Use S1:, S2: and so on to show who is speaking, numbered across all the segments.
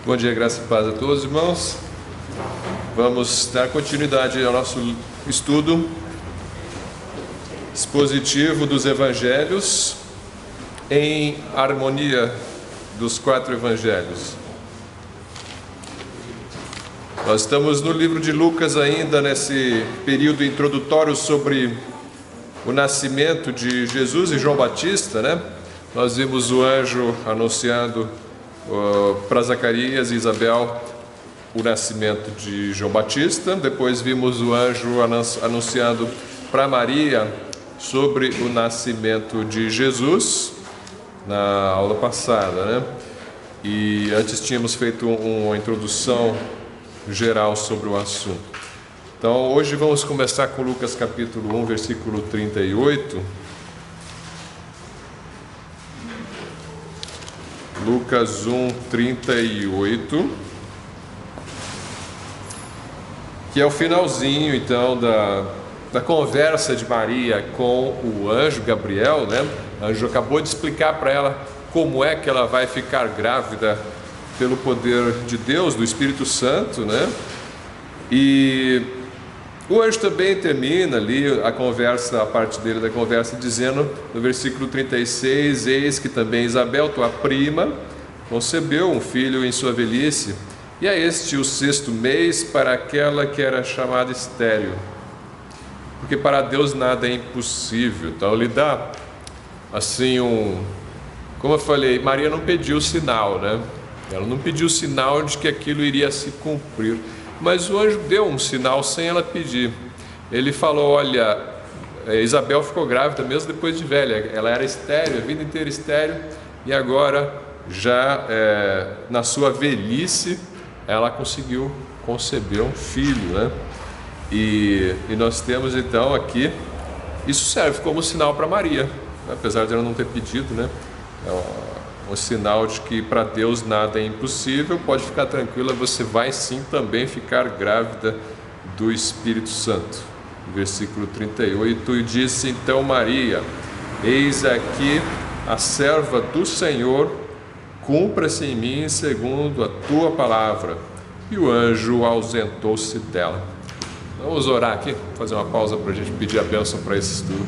S1: Bom dia, graça e paz a todos, irmãos. Vamos dar continuidade ao nosso estudo expositivo dos evangelhos em harmonia dos 4 evangelhos. Nós estamos no livro de Lucas ainda, nesse período introdutório sobre o nascimento de Jesus e João Batista, né? Nós vimos o anjo anunciando para Zacarias e Isabel o nascimento de João Batista. Depois vimos o anjo anunciando para Maria sobre o nascimento de Jesus na aula passada, né? E antes tínhamos feito uma introdução geral sobre o assunto. Então hoje vamos começar com Lucas capítulo 1, versículo 38. Lucas 1, 38, que é o finalzinho então da conversa de Maria com o anjo Gabriel, né? O anjo acabou de explicar para ela como é que ela vai ficar grávida pelo poder de Deus, do Espírito Santo, né? E o anjo também termina ali a conversa, a parte dele da conversa, dizendo no versículo 36: eis que também Isabel, tua prima, concebeu um filho em sua velhice, e é este o 6º mês para aquela que era chamada estéril, porque para Deus nada é impossível. Então ele dá assim como eu falei, Maria não pediu sinal, né? Ela não pediu sinal de que aquilo iria se cumprir, mas o anjo deu um sinal sem ela pedir. Ele falou: olha, Isabel ficou grávida mesmo depois de velha, ela era estéril, a vida inteira estéril, e agora já na sua velhice ela conseguiu conceber um filho, né? E nós temos então aqui, isso serve como sinal para Maria, né? Apesar de ela não ter pedido, né? É um sinal de que para Deus nada é impossível. Pode ficar tranquila, você vai sim também ficar grávida do Espírito Santo. Versículo 38, e disse então Maria: eis aqui a serva do Senhor, cumpra-se em mim segundo a tua palavra. E o anjo ausentou-se dela. Vamos orar aqui, fazer uma pausa para a gente pedir a bênção para esse estudo.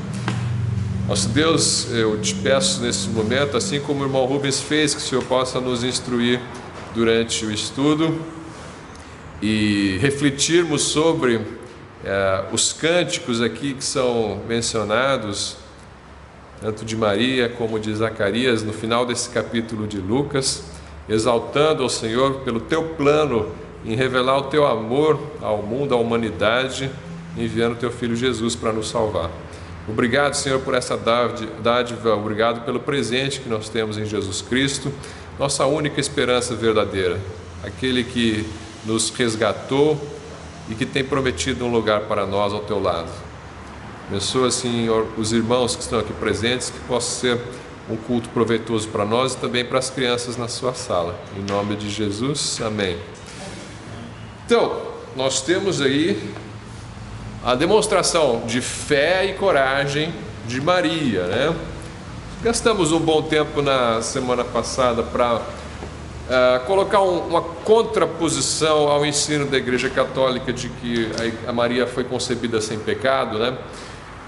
S1: Nosso Deus, eu te peço nesse momento, assim como o irmão Rubens fez, que o Senhor possa nos instruir durante o estudo e refletirmos sobre os cânticos aqui que são mencionados, tanto de Maria como de Zacarias, no final desse capítulo de Lucas, exaltando ao Senhor pelo teu plano em revelar o teu amor ao mundo, à humanidade, enviando o teu Filho Jesus para nos salvar. Obrigado, Senhor, por essa dádiva, obrigado pelo presente que nós temos em Jesus Cristo, nossa única esperança verdadeira, aquele que nos resgatou e que tem prometido um lugar para nós ao teu lado. Abençoa, Senhor, os irmãos que estão aqui presentes, que possa ser um culto proveitoso para nós e também para as crianças na sua sala. Em nome de Jesus, amém. Então, nós temos aí a demonstração de fé e coragem de Maria, né? Gastamos um bom tempo na semana passada para colocar uma contraposição ao ensino da Igreja Católica de que a Maria foi concebida sem pecado, né?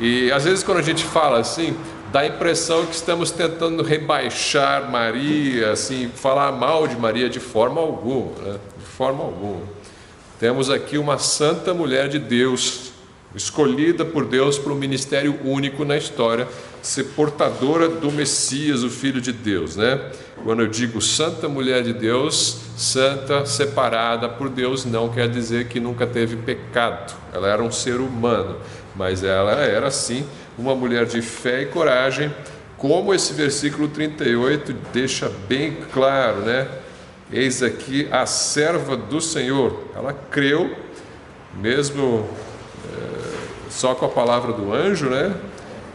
S1: E às vezes quando a gente fala assim, dá a impressão que estamos tentando rebaixar Maria, assim, falar mal de Maria de forma alguma, né? De forma alguma. Temos aqui uma santa mulher de Deus, escolhida por Deus para um ministério único na história, ser portadora do Messias, o Filho de Deus, né? Quando eu digo santa mulher de Deus, santa, separada por Deus, não quer dizer que nunca teve pecado. Ela era um ser humano, mas ela era sim uma mulher de fé e coragem, como esse versículo 38 deixa bem claro, né? Eis aqui a serva do Senhor. Ela creu, mesmo só com a palavra do anjo, né?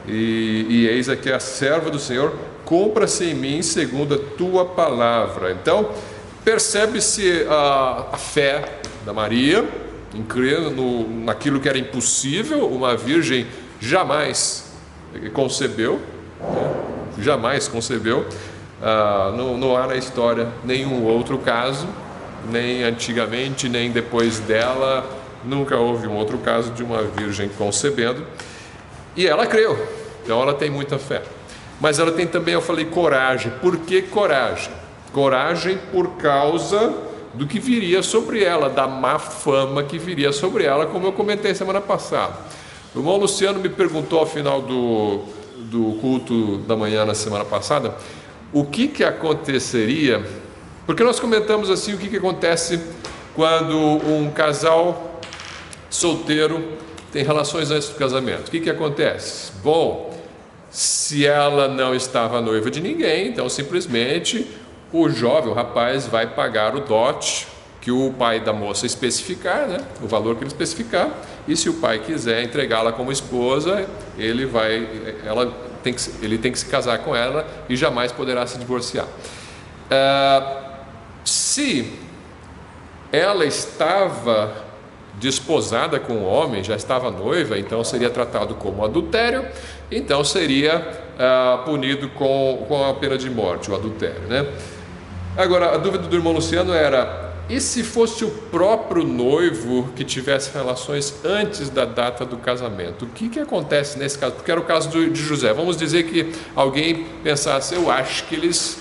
S1: E eis aqui a serva do Senhor, cumpra-se em mim segundo a tua palavra. Então, percebe-se a fé da Maria, em crer naquilo que era impossível. Uma virgem jamais concebeu, né? Jamais concebeu. Não há na história nenhum outro caso, nem antigamente, nem depois dela, nunca houve um outro caso de uma virgem concebendo. E ela creu, então ela tem muita fé. Mas ela tem também, eu falei, coragem. Por que coragem? Coragem por causa do que viria sobre ela, da má fama que viria sobre ela, como eu comentei semana passada. O irmão Luciano me perguntou ao final do culto da manhã na semana passada, o que aconteceria, porque nós comentamos assim, o que acontece quando um casal solteiro tem relações antes do casamento. O que acontece? Bom, se ela não estava noiva de ninguém, então simplesmente o jovem, o rapaz, vai pagar o dote que o pai da moça especificar, né? O valor que ele especificar, e se o pai quiser entregá-la como esposa, ele tem que se casar com ela e jamais poderá se divorciar. Se ela estava desposada com o homem, já estava noiva, então seria tratado como adultério, então seria punido com a pena de morte, o adultério, né? Agora, a dúvida do irmão Luciano era, e se fosse o próprio noivo que tivesse relações antes da data do casamento? O que acontece nesse caso? Porque era o caso de José. Vamos dizer que alguém pensasse, eu acho que eles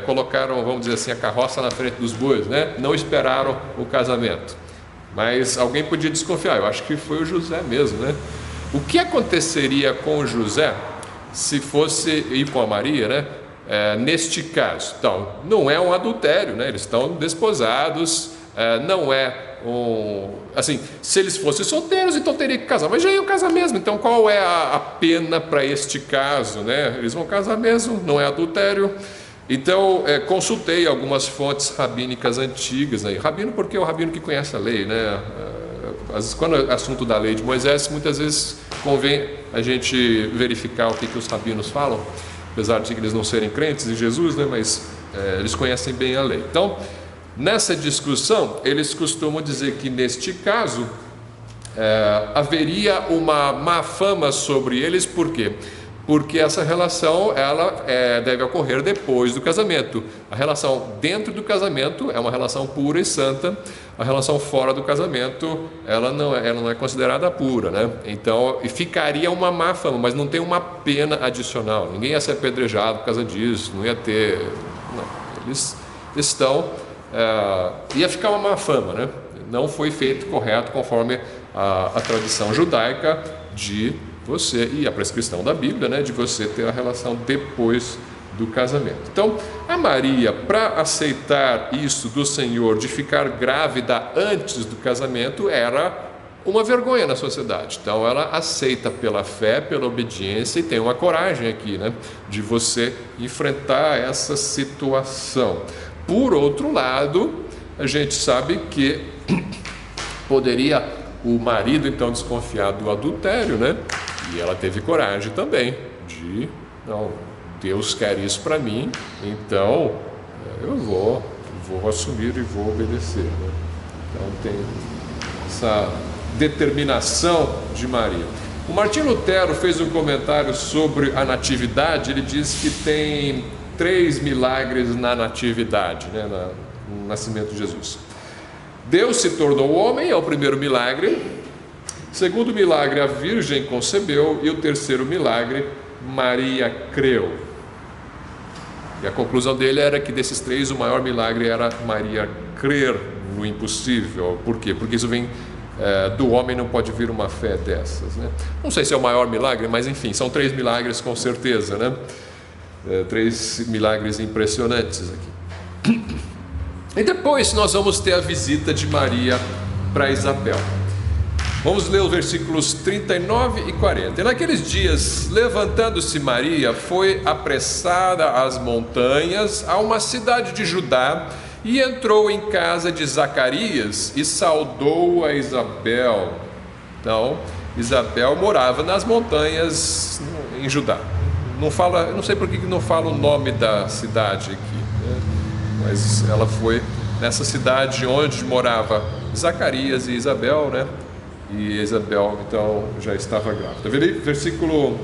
S1: colocaram, vamos dizer assim, a carroça na frente dos bois, né? Não esperaram o casamento. Mas alguém podia desconfiar, eu acho que foi o José mesmo, né? O que aconteceria com o José se fosse, e com a Maria, né? Neste caso? Então, não é um adultério, né? Eles estão desposados, não é assim, se eles fossem solteiros, então teria que casar, mas já iam casar mesmo, então qual é a pena para este caso, né? Eles vão casar mesmo, não é adultério. Então, consultei algumas fontes rabínicas antigas, né? Rabino porque é o rabino que conhece a lei, né? Quando é assunto da lei de Moisés, muitas vezes convém a gente verificar o que os rabinos falam, apesar de que eles não serem crentes em Jesus, né? Mas eles conhecem bem a lei. Então, nessa discussão, eles costumam dizer que neste caso haveria uma má fama sobre eles, por quê? Porque essa relação ela deve ocorrer depois do casamento. A relação dentro do casamento é uma relação pura e santa. A relação fora do casamento ela não é considerada pura, né? Então, e ficaria uma má fama, mas não tem uma pena adicional. Ninguém ia ser apedrejado por causa disso, não ia ter. Não, eles estão. Ia ficar uma má fama, né? Não foi feito correto conforme a tradição judaica de você, e a prescrição da Bíblia, né, de você ter a relação depois do casamento. Então, a Maria, para aceitar isso do Senhor, de ficar grávida antes do casamento, era uma vergonha na sociedade. Então, ela aceita pela fé, pela obediência, e tem uma coragem aqui, né, de você enfrentar essa situação. Por outro lado, a gente sabe que poderia o marido, então, desconfiar do adultério, né? E ela teve coragem também de, não, Deus quer isso para mim, então eu vou assumir e vou obedecer, né? Então tem essa determinação de Maria. O Martinho Lutero fez um comentário sobre a natividade. Ele diz que tem 3 milagres na natividade, né? No nascimento de Jesus. Deus se tornou homem, é o primeiro milagre. Segundo milagre, a Virgem concebeu. E o terceiro milagre, Maria creu. E a conclusão dele era que desses 3, o maior milagre era Maria crer no impossível. Por quê? Porque isso vem do homem, não pode vir uma fé dessas, né? Não sei se é o maior milagre, mas enfim, são 3 milagres com certeza, né? 3 milagres impressionantes aqui. E depois nós vamos ter a visita de Maria para Isabel. Vamos ler os versículos 39 e 40. E naqueles dias, levantando-se Maria, foi apressada às montanhas, a uma cidade de Judá, e entrou em casa de Zacarias e saudou a Isabel. Então, Isabel morava nas montanhas em Judá. Não sei por que não fala o nome da cidade aqui, né? Mas ela foi nessa cidade onde morava Zacarias e Isabel, né? E Isabel, então, já estava grávida. Versículo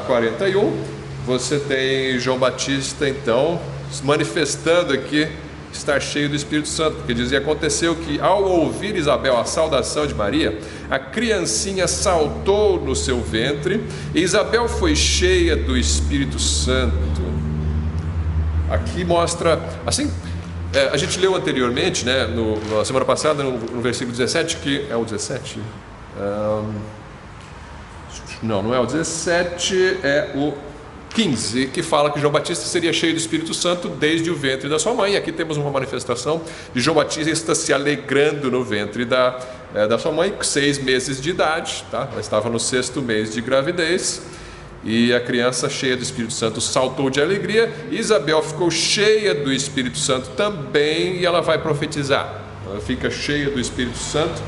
S1: 41, você tem João Batista, então, se manifestando aqui estar cheio do Espírito Santo, porque dizia: aconteceu que ao ouvir Isabel a saudação de Maria, a criancinha saltou no seu ventre, e Isabel foi cheia do Espírito Santo. Aqui mostra, assim, a gente leu anteriormente, né, na semana passada, no versículo 17, que é o 17? Não é o 17, é o 15, que fala que João Batista seria cheio do Espírito Santo desde o ventre da sua mãe. Aqui temos uma manifestação de João Batista se alegrando no ventre da sua mãe, com 6 meses de idade, tá? Ela estava no 6º mês de gravidez, e a criança cheia do Espírito Santo saltou de alegria. Isabel ficou cheia do Espírito Santo também, e ela vai profetizar. Ela fica cheia do Espírito Santo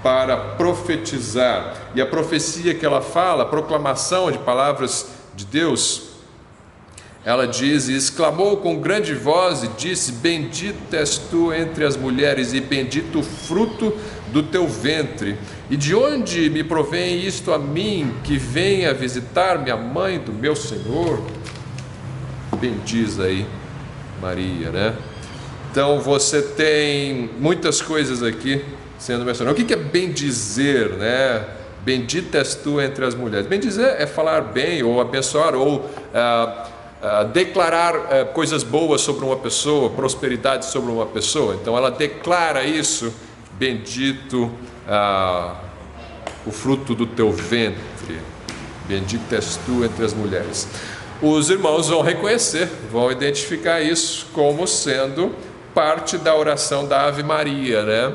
S1: para profetizar, e a profecia que ela fala, a proclamação de palavras de Deus, ela diz: e exclamou com grande voz e disse: bendita és tu entre as mulheres, e bendito o fruto do teu ventre. E de onde me provém isto a mim, que venha visitar-me a mãe do meu Senhor? Bendiz aí Maria, né? Então você tem muitas coisas aqui sendo mencionadas. O que é bendizer, né? Bendita és tu entre as mulheres. Bendizer é falar bem, ou abençoar, ou declarar coisas boas sobre uma pessoa, prosperidade sobre uma pessoa. Então ela declara isso: bendito o fruto do teu ventre, bendita és tu entre as mulheres. Os irmãos vão reconhecer, vão identificar isso como sendo parte da oração da Ave Maria, né?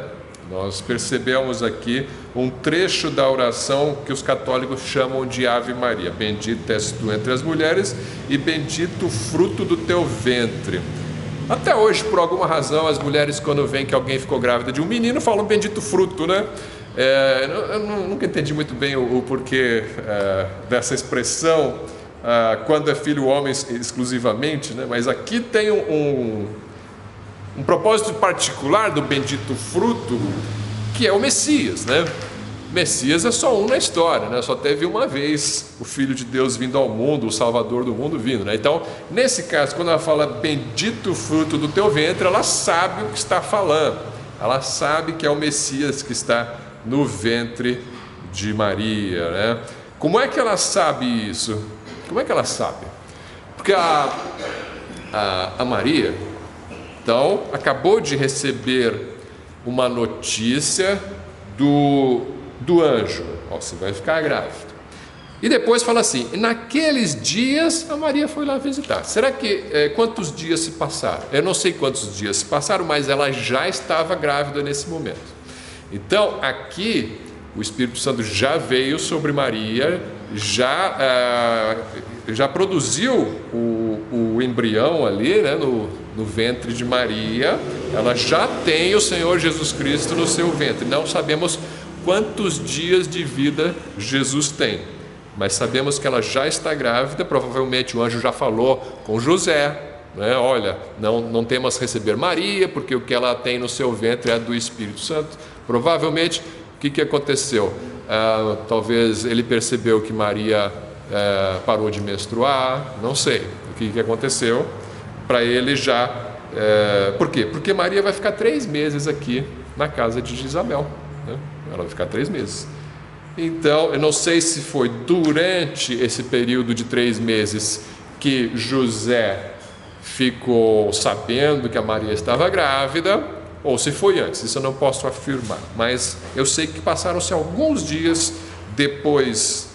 S1: Nós percebemos aqui um trecho da oração que os católicos chamam de Ave Maria: bendita és tu entre as mulheres, e bendito o fruto do teu ventre. Até hoje, por alguma razão, as mulheres, quando veem que alguém ficou grávida de um menino, falam bendito fruto, né? Eu nunca entendi muito bem o porquê dessa expressão, quando é filho homem exclusivamente, né? Mas aqui tem um propósito particular do bendito fruto, que é o Messias, né? Messias é só um na história, né? Só teve uma vez o Filho de Deus vindo ao mundo, o Salvador do mundo vindo, né? Então, nesse caso, quando ela fala bendito o fruto do teu ventre, ela sabe o que está falando. Ela sabe que é o Messias que está no ventre de Maria, né? Como é que ela sabe isso? Como é que ela sabe? Porque a Maria, então, acabou de receber uma notícia do anjo: você vai ficar grávida. E depois fala assim: naqueles dias a Maria foi lá visitar. Será que quantos dias se passaram? Eu não sei quantos dias se passaram, mas ela já estava grávida nesse momento. Então aqui o Espírito Santo já veio sobre Maria, já produziu o embrião ali, né, no ventre de Maria. Ela já tem o Senhor Jesus Cristo no seu ventre. Não sabemos quantos dias de vida Jesus tem, mas sabemos que ela já está grávida. Provavelmente o anjo já falou com José, né? Olha, não temas receber Maria, porque o que ela tem no seu ventre é do Espírito Santo. Provavelmente, o que aconteceu? Talvez ele percebeu que Maria parou de menstruar, não sei o que aconteceu para ele já. Por quê? Porque Maria vai ficar 3 meses aqui na casa de Isabel, né? Ela vai ficar 3 meses. Então, eu não sei se foi durante esse período de 3 meses que José ficou sabendo que a Maria estava grávida, ou se foi antes. Isso eu não posso afirmar, mas eu sei que passaram-se alguns dias depois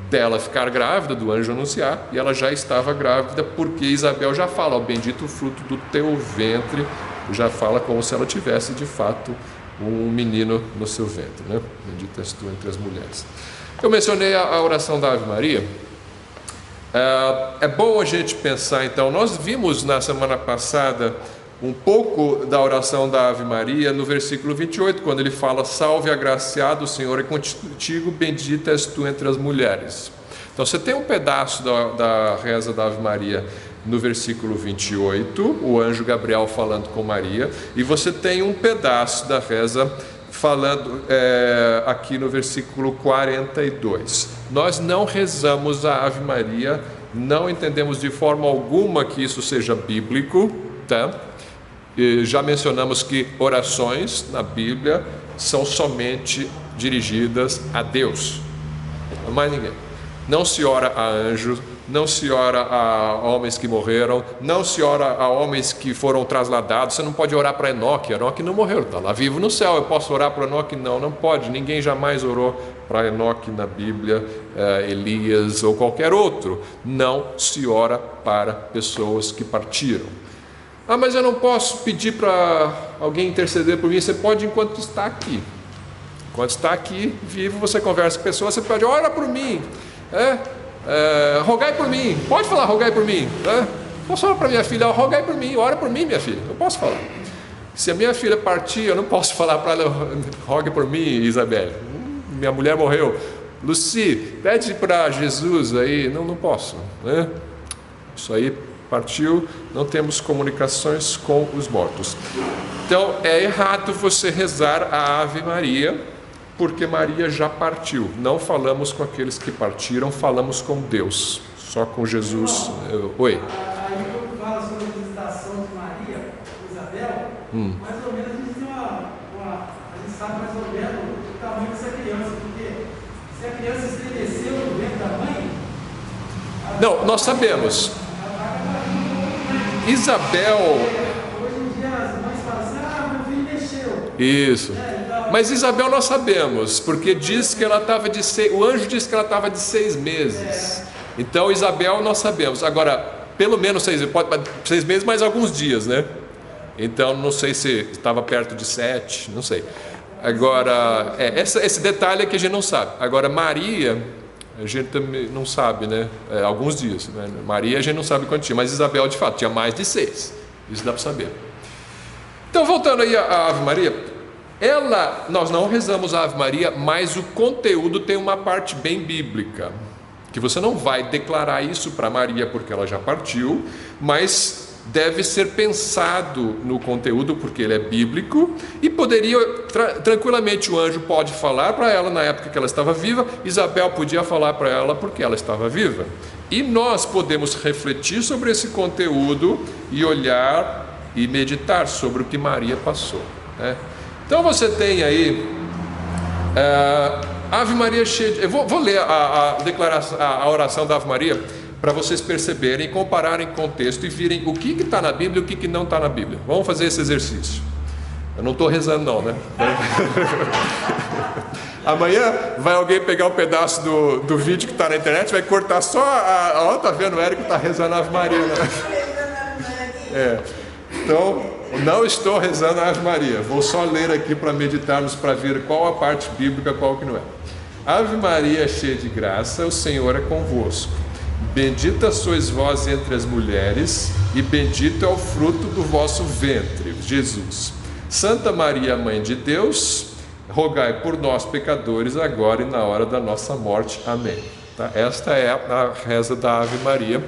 S1: dela ficar grávida, do anjo anunciar, e ela já estava grávida, porque Isabel já fala: ó, bendito o fruto do teu ventre. Já fala como se ela tivesse de fato um menino no seu ventre, né? Bendita és tu entre as mulheres. Eu mencionei a oração da Ave Maria. É bom a gente pensar, então, nós vimos na semana passada um pouco da oração da Ave Maria no versículo 28, quando ele fala: salve agraciado, o Senhor é contigo, bendita és tu entre as mulheres. Então você tem um pedaço da reza da Ave Maria no versículo 28, o anjo Gabriel falando com Maria, e você tem um pedaço da reza falando aqui no versículo 42. Nós não rezamos a Ave Maria, não entendemos de forma alguma que isso seja bíblico, tá? E já mencionamos que orações na Bíblia são somente dirigidas a Deus, a mais ninguém. Não se ora a anjos, não se ora a homens que morreram, não se ora a homens que foram trasladados. Você não pode orar para Enoque. Enoque não morreu, está lá vivo no céu. Eu posso orar para Enoque? Não, não pode. Ninguém jamais orou para Enoque na Bíblia, Elias ou qualquer outro. Não se ora para pessoas que partiram. Ah, mas eu não posso pedir para alguém interceder por mim. Você pode enquanto está aqui. Enquanto está aqui, vivo, você conversa com pessoas, você pode, ora por mim. Rogai por mim, pode falar rogai por mim, posso falar para minha filha, rogai por mim, ora por mim, minha filha, eu posso falar. Se a minha filha partir, eu não posso falar para ela, rogue por mim, Isabel, minha mulher morreu, Luci, pede para Jesus aí, não posso, né? Isso aí partiu, não temos comunicações com os mortos. Então é errado você rezar a Ave Maria, porque Maria já partiu. Não falamos com aqueles que partiram, falamos com Deus, só com Jesus. Oi.
S2: Aí quando fala sobre a visitação de Maria, Isabel, mais ou menos a gente tem a gente sabe mais ou menos o tamanho dessa criança, porque se a criança estremeceu no ventre da mãe...
S1: Não, nós sabemos. Isabel...
S2: Hoje em dia as mães falam assim, meu filho mexeu.
S1: Isso. Mas Isabel nós sabemos, porque diz que ela estava o anjo disse que ela estava de 6 meses. Então Isabel nós sabemos. Agora, pelo menos 6 meses, mais alguns dias, né? Então não sei se estava perto de 7, não sei. Agora, esse detalhe é que a gente não sabe. Agora, Maria, a gente também não sabe, né? Alguns dias, né? Maria a gente não sabe quanto tinha, mas Isabel de fato tinha mais de 6. Isso dá para saber. Então voltando aí à Ave Maria, nós não rezamos a Ave Maria, mas o conteúdo tem uma parte bem bíblica, que você não vai declarar isso para Maria porque ela já partiu, mas deve ser pensado no conteúdo porque ele é bíblico, e poderia tranquilamente o anjo pode falar para ela na época que ela estava viva, Isabel podia falar para ela porque ela estava viva, e nós podemos refletir sobre esse conteúdo e olhar e meditar sobre o que Maria passou, né? Então você tem aí Ave Maria cheia de... Eu vou ler a declaração, a oração da Ave Maria, para vocês perceberem, compararem contexto e virem o que está na Bíblia e o que não está na Bíblia. Vamos fazer esse exercício. Eu não estou rezando não, né? Amanhã vai alguém pegar um pedaço do vídeo que está na internet, vai cortar só ó, tá vendo, o Érico está rezando a Ave Maria, né? Então, não estou rezando a Ave Maria, vou só ler aqui para meditarmos, para ver qual a parte bíblica, qual que não é. Ave Maria, cheia de graça, o Senhor é convosco. Bendita sois vós entre as mulheres, e bendito é o fruto do vosso ventre, Jesus. Santa Maria, Mãe de Deus, rogai por nós pecadores, agora e na hora da nossa morte. Amém. Tá? Esta é a reza da Ave Maria,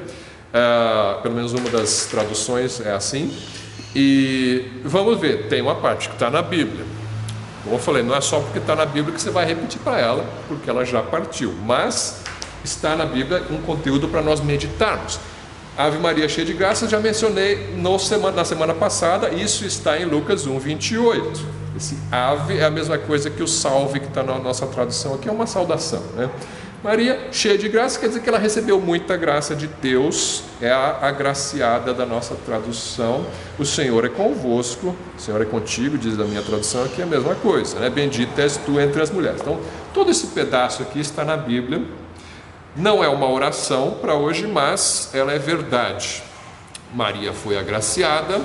S1: pelo menos uma das traduções é assim. E vamos ver, tem uma parte que está na Bíblia. Como eu falei, não é só porque está na Bíblia que você vai repetir para ela, porque ela já partiu, mas está na Bíblia um conteúdo para nós meditarmos. Ave Maria cheia de graça, já mencionei na semana passada, isso está em Lucas 1:28. Esse ave é a mesma coisa que o salve que está na nossa tradução aqui, é uma saudação, né? Maria cheia de graça quer dizer que ela recebeu muita graça de Deus, é a agraciada da nossa tradução. O Senhor é convosco, o Senhor é contigo, diz a minha tradução aqui, é a mesma coisa, né? Bendita és tu entre as mulheres. Então, todo esse pedaço aqui está na Bíblia. Não é uma oração para hoje, mas ela é verdade. Maria foi agraciada,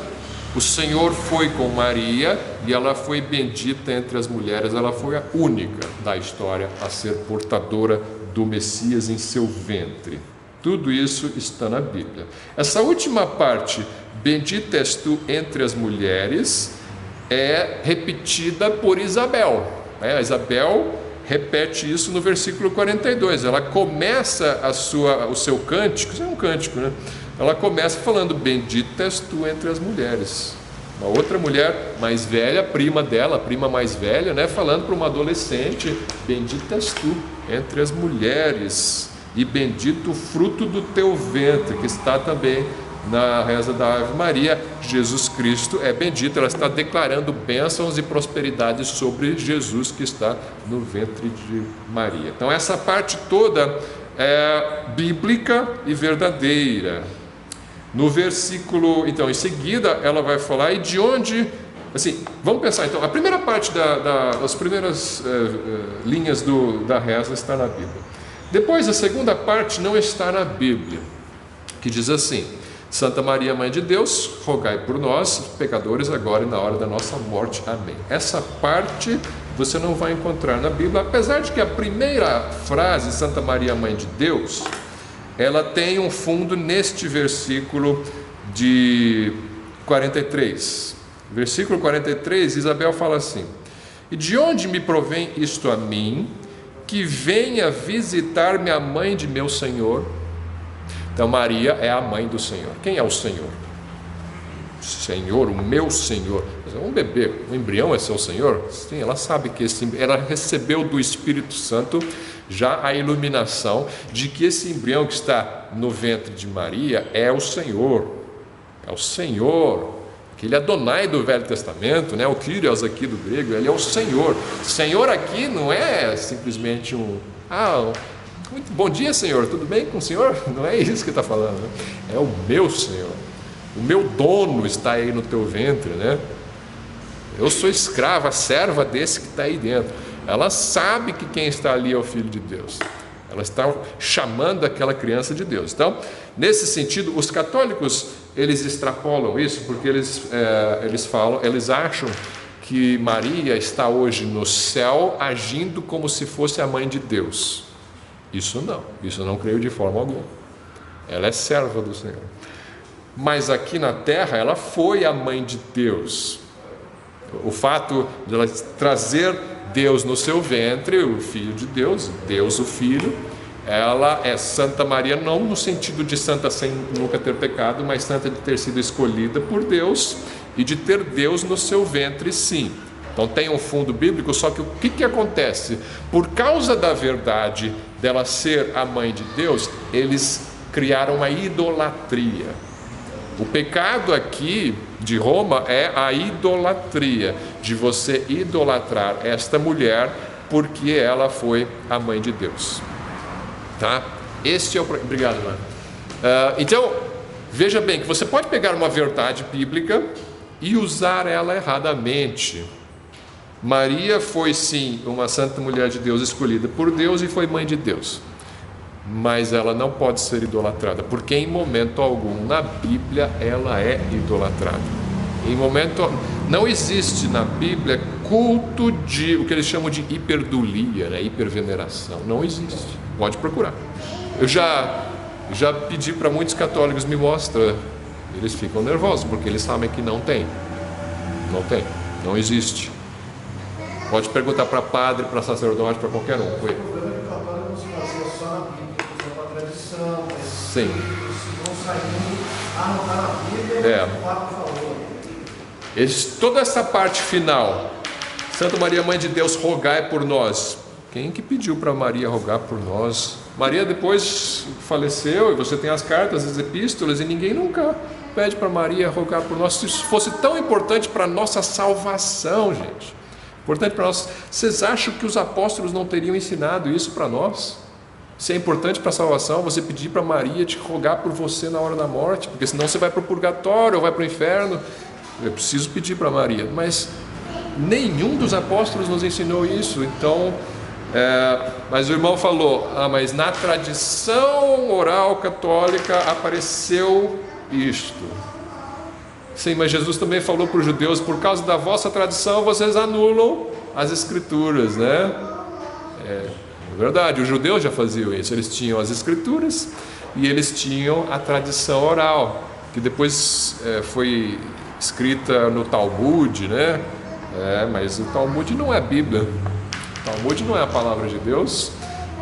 S1: o Senhor foi com Maria e ela foi bendita entre as mulheres. Ela foi a única da história a ser portadora do Messias em seu ventre. Tudo isso está na Bíblia. Essa última parte, bendita és tu entre as mulheres, é repetida por Isabel. A Isabel repete isso no versículo 42. Ela começa o seu cântico, isso é um cântico, né? Ela começa falando, bendita és tu entre as mulheres. Uma outra mulher mais velha, prima dela, prima mais velha, né? Falando para uma adolescente, bendita és tu entre as mulheres, e bendito o fruto do teu ventre, que está também na reza da Ave Maria, Jesus Cristo é bendito. Ela está declarando bênçãos e prosperidades sobre Jesus que está no ventre de Maria. Então essa parte toda é bíblica e verdadeira. No versículo, então, em seguida, ela vai falar, e de onde, assim, vamos pensar, então, a primeira parte as primeiras linhas da reza está na Bíblia. Depois, a segunda parte não está na Bíblia, que diz assim: Santa Maria, Mãe de Deus, rogai por nós, pecadores, agora e na hora da nossa morte. Amém. Essa parte você não vai encontrar na Bíblia, apesar de que a primeira frase, Santa Maria, Mãe de Deus, ela tem um fundo neste versículo de 43. Versículo 43, Isabel fala assim: e de onde me provém isto a mim, que venha visitar minha mãe de meu Senhor? Então Maria é a mãe do Senhor. Quem é o Senhor? Senhor, o meu Senhor. Um bebê, um embrião é seu Senhor? Sim, ela sabe que ela recebeu do Espírito Santo já a iluminação de que esse embrião que está no ventre de Maria é o Senhor. É o Senhor. Aquele Adonai do Velho Testamento, né? O Kyrios aqui do grego, ele é o Senhor. Senhor aqui não é simplesmente muito bom dia, Senhor, tudo bem com o Senhor? Não é isso que está falando, né? É o meu Senhor. O meu dono está aí no teu ventre, né? Eu sou escrava, serva desse que está aí dentro. Ela sabe que quem está ali é o Filho de Deus. Ela está chamando aquela criança de Deus. Então, nesse sentido, os católicos, eles extrapolam isso, porque eles acham que Maria está hoje no céu agindo como se fosse a mãe de Deus. Isso não creio de forma alguma. Ela é serva do Senhor. Mas aqui na terra ela foi a mãe de Deus. O fato de ela trazer Deus no seu ventre, o Filho de Deus, Deus o Filho, ela é Santa Maria, não no sentido de santa sem nunca ter pecado, mas santa de ter sido escolhida por Deus e de ter Deus no seu ventre, sim. Então tem um fundo bíblico, só que o que acontece? Por causa da verdade dela ser a mãe de Deus, eles criaram uma idolatria. O pecado aqui de Roma é a idolatria, de você idolatrar esta mulher porque ela foi a mãe de Deus. Tá? Este é o... Obrigado, mano. Então, veja bem que você pode pegar uma verdade bíblica e usar ela erradamente. Maria foi sim uma santa mulher de Deus escolhida por Deus e foi mãe de Deus. Mas ela não pode ser idolatrada, porque em momento algum na Bíblia ela é idolatrada. Em momento não existe na Bíblia culto de o que eles chamam de hiperdulia, né? Hiperveneração. Não existe. Pode procurar. Eu já pedi para muitos católicos me mostrar. Eles ficam nervosos porque eles sabem que não tem. Não existe. Pode perguntar para padre, para sacerdote, para qualquer um. Foi. Sim. Toda essa parte final, Santa Maria, Mãe de Deus, rogai por nós. Quem que pediu para Maria rogar por nós? Maria depois faleceu e você tem as cartas, as epístolas, e ninguém nunca pede para Maria rogar por nós. Se isso fosse tão importante para a nossa salvação, gente, importante para nós, vocês acham que os apóstolos não teriam ensinado isso para nós? Se é importante para a salvação, você pedir para Maria te rogar por você na hora da morte, porque senão você vai para o purgatório ou vai para o inferno. Eu preciso pedir para Maria, mas nenhum dos apóstolos nos ensinou isso. Então, mas o irmão falou, mas na tradição oral católica apareceu isto. Sim, mas Jesus também falou para os judeus, por causa da vossa tradição vocês anulam as escrituras, né? É verdade, os judeus já faziam isso. Eles tinham as escrituras e eles tinham a tradição oral, que depois foi escrita no Talmud, né? Mas o Talmud não é a Bíblia. O Talmud não é a palavra de Deus.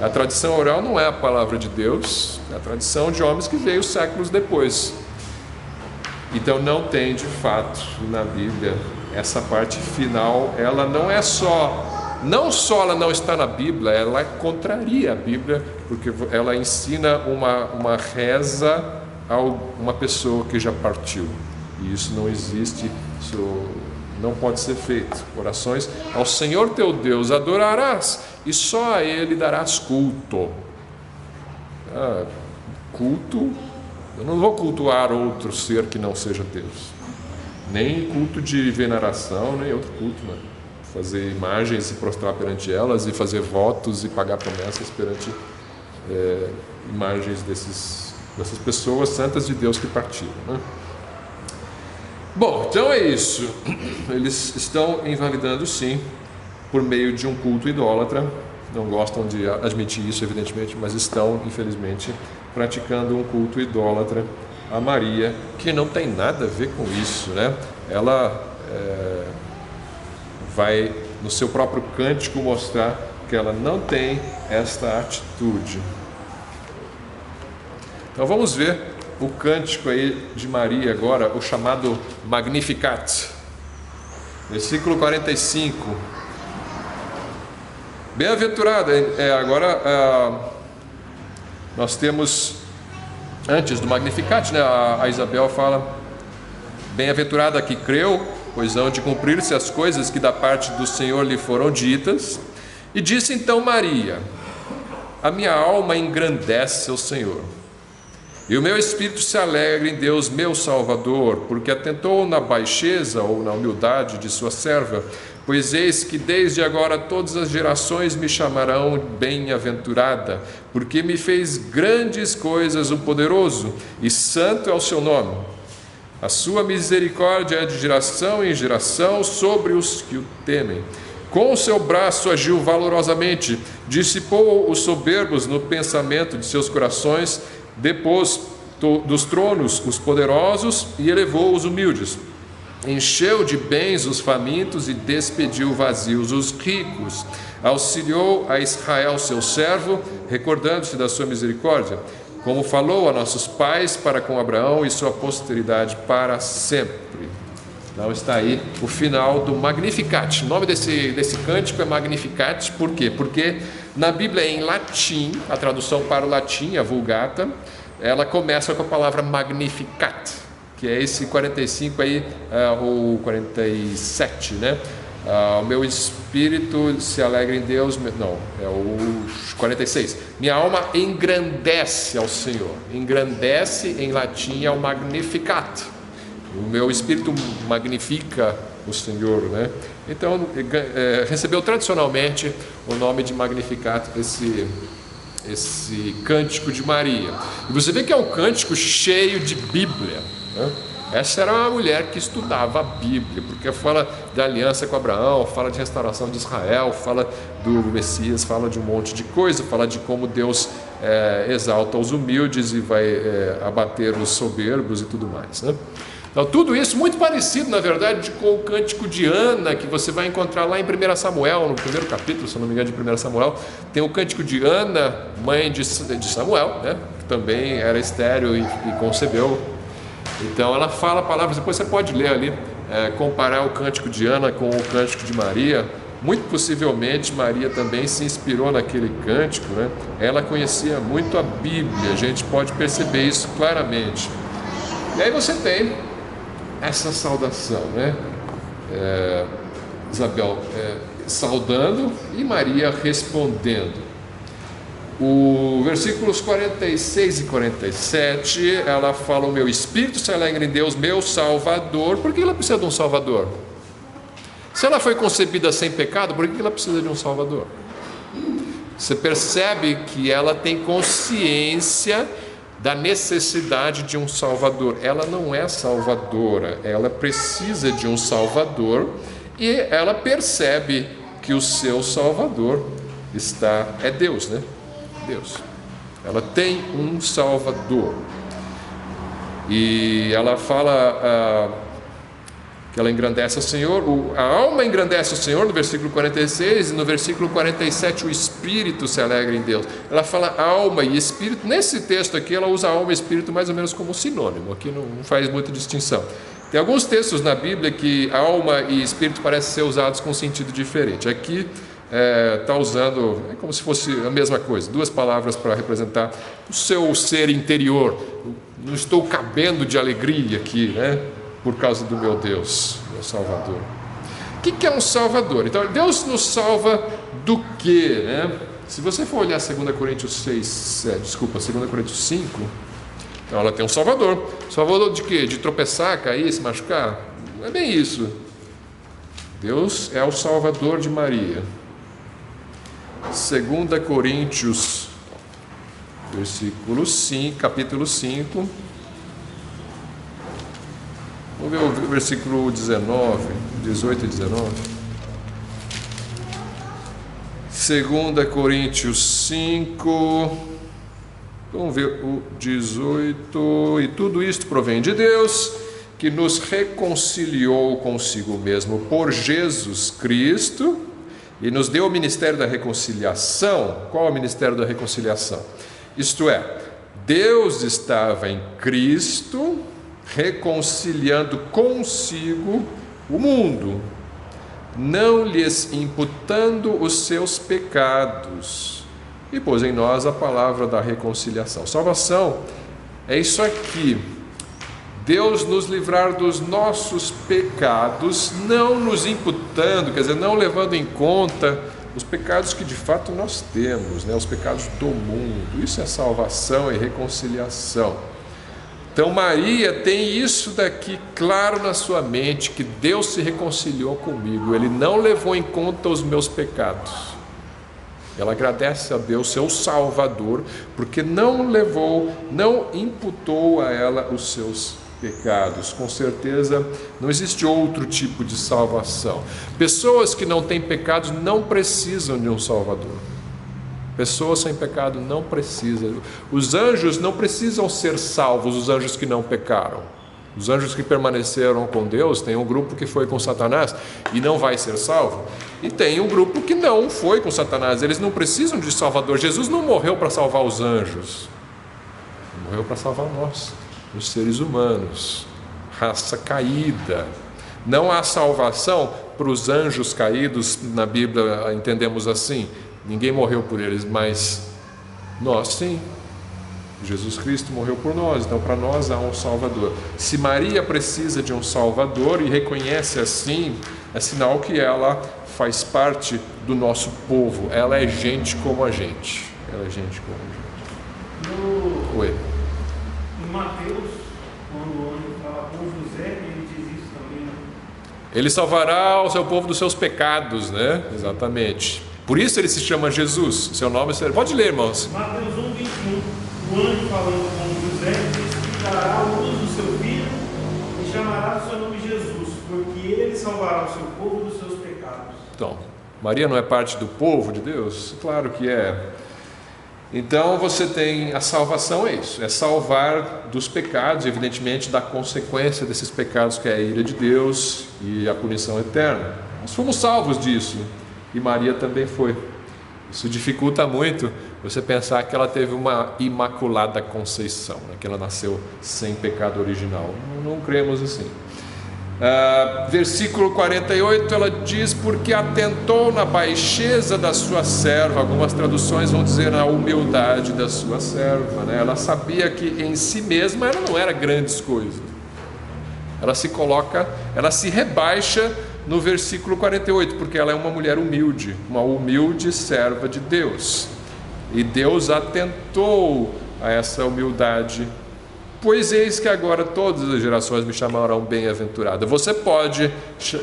S1: A tradição oral não é a palavra de Deus. É a tradição de homens que veio séculos depois. Então não tem de fato na Bíblia essa parte final. Ela não só ela não está na Bíblia, ela contraria a Bíblia, porque ela ensina uma reza a uma pessoa que já partiu. E isso não existe, isso não pode ser feito. Orações ao Senhor teu Deus adorarás, e só a Ele darás culto. Culto, eu não vou cultuar outro ser que não seja Deus. Nem culto de veneração, nem outro culto, mano. Fazer imagens e prostrar perante elas, e fazer votos e pagar promessas perante imagens dessas pessoas santas de Deus que partiram, né? Bom, então é isso. Eles estão invalidando, sim, por meio de um culto idólatra. Não gostam de admitir isso, evidentemente, mas estão, infelizmente, praticando um culto idólatra a Maria, que não tem nada a ver com isso, né? Ela vai, no seu próprio cântico, mostrar que ela não tem esta atitude. Então vamos ver o cântico aí de Maria agora, o chamado Magnificat. Versículo 45. Bem-aventurada, agora nós temos, antes do Magnificat, né, a Isabel fala: bem-aventurada a que creu, pois hão de cumprir-se as coisas que da parte do Senhor lhe foram ditas. E disse então Maria: a minha alma engrandece ao Senhor, e o meu espírito se alegra em Deus meu Salvador, porque atentou na baixeza ou na humildade de sua serva. Pois eis que desde agora todas as gerações me chamarão bem-aventurada, porque me fez grandes coisas o poderoso, e santo é o seu nome. A sua misericórdia é de geração em geração sobre os que o temem. Com o seu braço agiu valorosamente, dissipou os soberbos no pensamento de seus corações, depôs dos tronos os poderosos e elevou os humildes. Encheu de bens os famintos e despediu vazios os ricos. Auxiliou a Israel seu servo, recordando-se da sua misericórdia, como falou a nossos pais para com Abraão e sua posteridade para sempre. Então está aí o final do Magnificat. O nome desse cântico é Magnificat, por quê? Porque na Bíblia em latim, a tradução para o latim, a Vulgata, ela começa com a palavra Magnificat, que é esse 45 aí, ou 47, né? O meu espírito se alegra em Deus, não, é o 46. Minha alma engrandece ao Senhor. Engrandece em latim é o Magnificat. O meu espírito magnifica o Senhor, né? Então recebeu tradicionalmente o nome de Magnificat, esse cântico de Maria. E você vê que é um cântico cheio de Bíblia, né? Essa era uma mulher que estudava a Bíblia, porque fala da aliança com Abraão, fala de restauração de Israel, fala do Messias, fala de um monte de coisa, fala de como Deus exalta os humildes e vai abater os soberbos e tudo mais, né? Então, tudo isso muito parecido, na verdade, com o cântico de Ana, que você vai encontrar lá em 1 Samuel, no primeiro capítulo, se não me engano, de 1 Samuel, tem o cântico de Ana, mãe de Samuel, né? Que também era estéril e concebeu. Então ela fala palavras, depois você pode ler ali, comparar o cântico de Ana com o cântico de Maria. Muito possivelmente Maria também se inspirou naquele cântico, né? Ela conhecia muito a Bíblia, a gente pode perceber isso claramente. E aí você tem essa saudação, né? Isabel saudando e Maria respondendo. O versículos 46 e 47, ela fala: o meu espírito se alegra em Deus, meu Salvador. Por que ela precisa de um Salvador? Se ela foi concebida sem pecado, por que ela precisa de um Salvador? Você percebe que ela tem consciência da necessidade de um Salvador. Ela não é salvadora, ela precisa de um Salvador, e ela percebe que o seu Salvador é Deus, né? Deus. Ela tem um Salvador. E ela fala que ela engrandece o Senhor, a alma engrandece o Senhor, no versículo 46, e no versículo 47 o espírito se alegra em Deus. Ela fala alma e espírito. Nesse texto aqui ela usa alma e espírito mais ou menos como sinônimo, aqui não faz muita distinção. Tem alguns textos na Bíblia que alma e espírito parecem ser usados com sentido diferente. Aqui está usando, é como se fosse a mesma coisa, duas palavras para representar o seu ser interior, não estou cabendo de alegria aqui, né? Por causa do meu Deus, meu Salvador. O que é um Salvador? Então, Deus nos salva do quê, né? Se você for olhar 2 Coríntios 2 Coríntios 5, então ela tem um Salvador. Salvador de quê? De tropeçar, cair, se machucar? Não é bem isso. Deus é o Salvador de Maria. 2 Coríntios, capítulo 5. Vamos ver o versículo 18 e 19. 2 Coríntios 5, vamos ver o 18. E tudo isto provém de Deus, que nos reconciliou consigo mesmo por Jesus Cristo e nos deu o ministério da reconciliação. Qual é o ministério da reconciliação? Isto é, Deus estava em Cristo reconciliando consigo o mundo, não lhes imputando os seus pecados, e pôs em nós a palavra da reconciliação. Salvação é isso aqui: Deus nos livrar dos nossos pecados, não nos imputando, quer dizer, não levando em conta os pecados que de fato nós temos, né? Os pecados do mundo. Isso é salvação e reconciliação. Então Maria tem isso daqui claro na sua mente, que Deus se reconciliou comigo, Ele não levou em conta os meus pecados. Ela agradece a Deus, seu Salvador, porque não imputou a ela os seus pecados. Com certeza não existe outro tipo de salvação. Pessoas que não têm pecados não precisam de um Salvador. Pessoas sem pecado não precisam. Os anjos não precisam ser salvos, os anjos que não pecaram. Os anjos que permaneceram com Deus, tem um grupo que foi com Satanás e não vai ser salvo, e tem um grupo que não foi com Satanás. Eles não precisam de Salvador. Jesus não morreu para salvar os anjos, Ele morreu para salvar nós, os seres humanos, raça caída. Não há salvação para os anjos caídos. Na Bíblia entendemos assim: ninguém morreu por eles, mas nós sim. Jesus Cristo morreu por nós, então para nós há um Salvador. Se Maria precisa de um Salvador e reconhece assim, é sinal que ela faz parte do nosso povo. Ela é gente como a gente. Ela é gente como a gente. Oi.
S2: Em Mateus, quando o anjo fala com José, ele diz isso também, né?
S1: Ele salvará o seu povo dos seus pecados, né? Exatamente. Por isso ele se chama Jesus. Seu nome é... Pode ler, irmãos.
S2: Mateus 1, 21. O anjo falando com José disse que dará a luz do seu filho e chamará o seu nome Jesus, porque ele salvará o seu povo dos seus pecados.
S1: Então, Maria não é parte do povo de Deus? Claro que é. Então você tem a salvação, é isso, é salvar dos pecados, evidentemente da consequência desses pecados, que é a ira de Deus e a punição eterna. Nós fomos salvos disso, e Maria também foi. Isso dificulta muito você pensar que ela teve uma imaculada conceição, né? Que ela nasceu sem pecado original. Não cremos assim. Versículo 48, ela diz: porque atentou na baixeza da sua serva. Algumas traduções vão dizer na humildade da sua serva, né? Ela sabia que em si mesma ela não era grandes coisas. Ela se rebaixa no versículo 48, porque ela é uma mulher humilde, uma humilde serva de Deus. E Deus atentou a essa humildade. Pois eis que agora todas as gerações me chamarão bem-aventurada. Você pode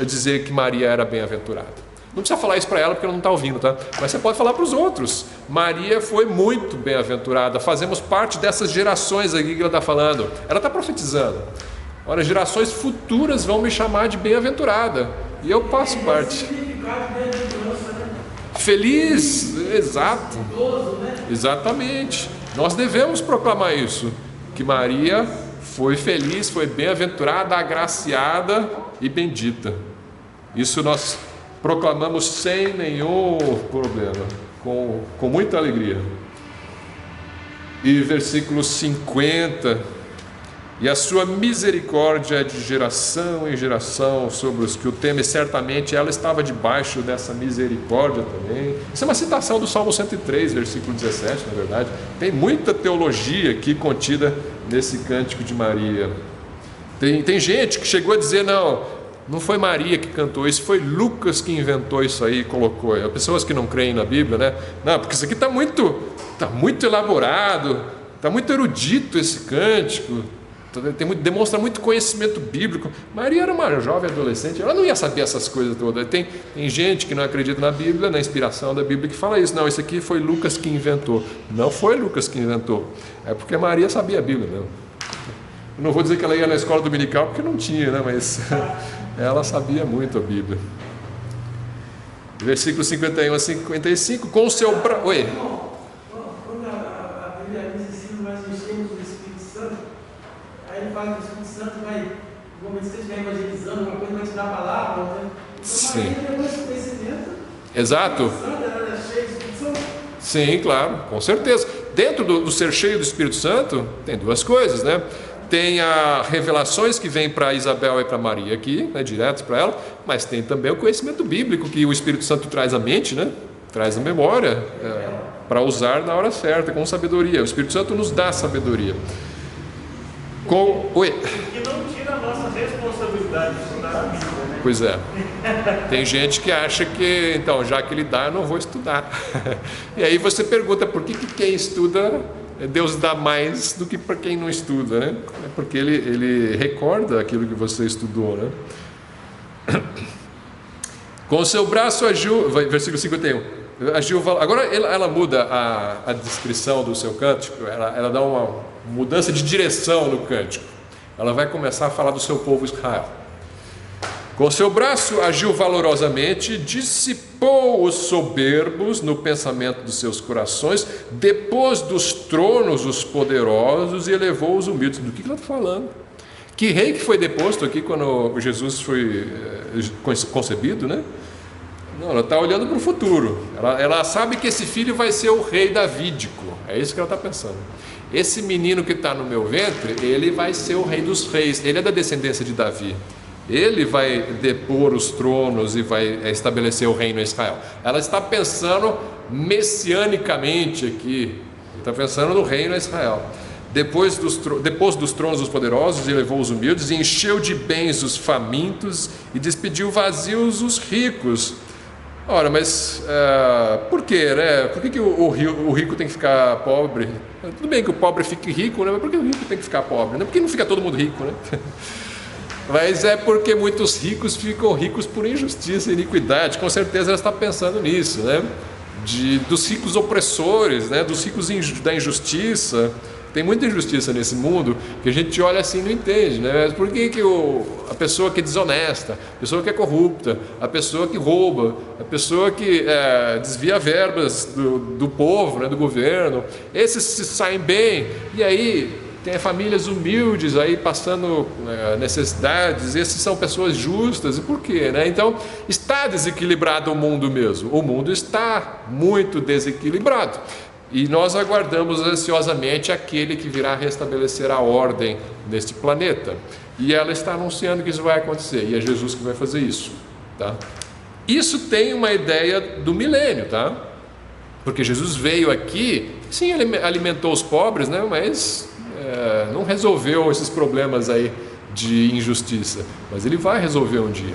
S1: dizer que Maria era bem-aventurada. Não precisa falar isso para ela porque ela não está ouvindo, tá? Mas você pode falar para os outros. Maria foi muito bem-aventurada. Fazemos parte dessas gerações aqui que ela está falando. Ela está profetizando. Olha, gerações futuras vão me chamar de bem-aventurada. E eu faço parte. Feliz, exato. Exatamente. Nós devemos proclamar isso. Que Maria foi feliz, foi bem-aventurada, agraciada e bendita. Isso nós proclamamos sem nenhum problema, com muita alegria. E versículo 50: e a sua misericórdia é de geração em geração sobre os que o temem. Certamente ela estava debaixo dessa misericórdia também. Isso é uma citação do Salmo 103, versículo 17, na verdade. Tem muita teologia aqui contida nesse cântico de Maria. Tem gente que chegou a dizer, não foi Maria que cantou isso, foi Lucas que inventou isso aí e colocou. Pessoas que não creem na Bíblia, né? Não, porque isso aqui está muito elaborado, está muito erudito esse cântico, demonstra muito conhecimento bíblico. Maria era uma jovem adolescente, ela não ia saber essas coisas todas. Tem gente que não acredita na Bíblia, na inspiração da Bíblia, que fala isso. Não, isso aqui foi Lucas que inventou. Não foi Lucas que inventou, é porque Maria sabia a Bíblia mesmo. Eu não vou dizer que ela ia na escola dominical, porque não tinha, né? Mas ela sabia muito a Bíblia. Versículo 51 a 55, com o seu braço... Oi?
S2: Quando a Bíblia diz assim, nós enchemos do Espírito Santo, aí ele fala que o Espírito Santo vai, como se você estiver evangelizando, uma coisa vai te dar a palavra, né? Então,
S1: Sim.
S2: Maria levou esse conhecimento.
S1: Exato.
S2: O Espírito Santo, ela era cheia do Espírito Santo.
S1: Sim, claro, com certeza. Dentro do ser cheio do Espírito Santo, tem duas coisas, né? Tem as revelações que vêm para Isabel e para Maria aqui, né, direto para ela, mas tem também o conhecimento bíblico que o Espírito Santo traz à mente, né? Traz à memória, para usar na hora certa, com sabedoria. O Espírito Santo nos dá sabedoria. Oi?
S3: Que não tira a nossa responsabilidade de estudar a Bíblia, né?
S1: Pois é. Tem gente que acha que, então, já que ele dá, eu não vou estudar. E aí você pergunta, por que quem estuda, Deus dá mais do que para quem não estuda, né? É porque ele recorda aquilo que você estudou, né? Com o seu braço agiu, versículo 51, agiu, agora ela muda a descrição do seu cântico, ela dá uma mudança de direção no cântico. Ela vai começar a falar do seu povo Israel. Com seu braço agiu valorosamente, dissipou os soberbos no pensamento dos seus corações, depôs dos tronos os poderosos e elevou os humildes. Do que ela está falando? Que rei que foi deposto aqui quando Jesus foi concebido, né? Não, ela está olhando para o futuro. Ela sabe que esse filho vai ser o rei davídico. É isso que ela está pensando. Esse menino que está no meu ventre, ele vai ser o rei dos reis. Ele é da descendência de Davi. Ele vai depor os tronos e vai estabelecer o reino em Israel. Ela está pensando messianicamente aqui. Está pensando no reino em Israel. Depois dos tronos os poderosos, e levou os humildes, e encheu de bens os famintos, e despediu vazios os ricos. Ora, mas por quê, né? Por que o rico tem que ficar pobre? Tudo bem que o pobre fique rico, né? Mas por que o rico tem que ficar pobre? Né? Por que não fica todo mundo rico, né? Mas é porque muitos ricos ficam ricos por injustiça e iniquidade. Com certeza ela está pensando nisso, né? Dos ricos opressores, né? Dos ricos da injustiça. Tem muita injustiça nesse mundo que a gente olha assim e não entende, né? Mas por que a pessoa que é desonesta, a pessoa que é corrupta, a pessoa que rouba, a pessoa que desvia verbas do povo, né? Do governo, esses se saem bem, e aí tem famílias humildes aí passando necessidades, esses são pessoas justas, e por quê, né? Então está desequilibrado o mundo mesmo, o mundo está muito desequilibrado. E nós aguardamos ansiosamente aquele que virá restabelecer a ordem neste planeta. E ela está anunciando que isso vai acontecer, e é Jesus que vai fazer isso, tá? Isso tem uma ideia do milênio, tá? Porque Jesus veio aqui, sim, ele alimentou os pobres, né? Mas não resolveu esses problemas aí de injustiça. Mas ele vai resolver um dia,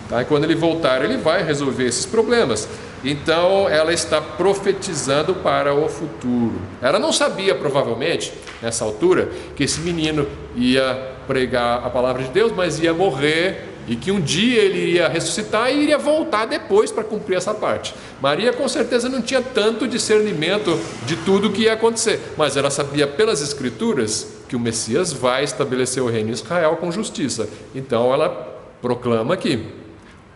S1: tá? E quando ele voltar, ele vai resolver esses problemas. Então ela está profetizando para o futuro. Ela não sabia, provavelmente, nessa altura, que esse menino ia pregar a palavra de Deus, mas ia morrer, e que um dia ele iria ressuscitar e iria voltar depois para cumprir essa parte. Maria com certeza não tinha tanto discernimento de tudo o que ia acontecer, mas ela sabia pelas escrituras que o Messias vai estabelecer o reino em Israel com justiça. Então ela proclama aqui.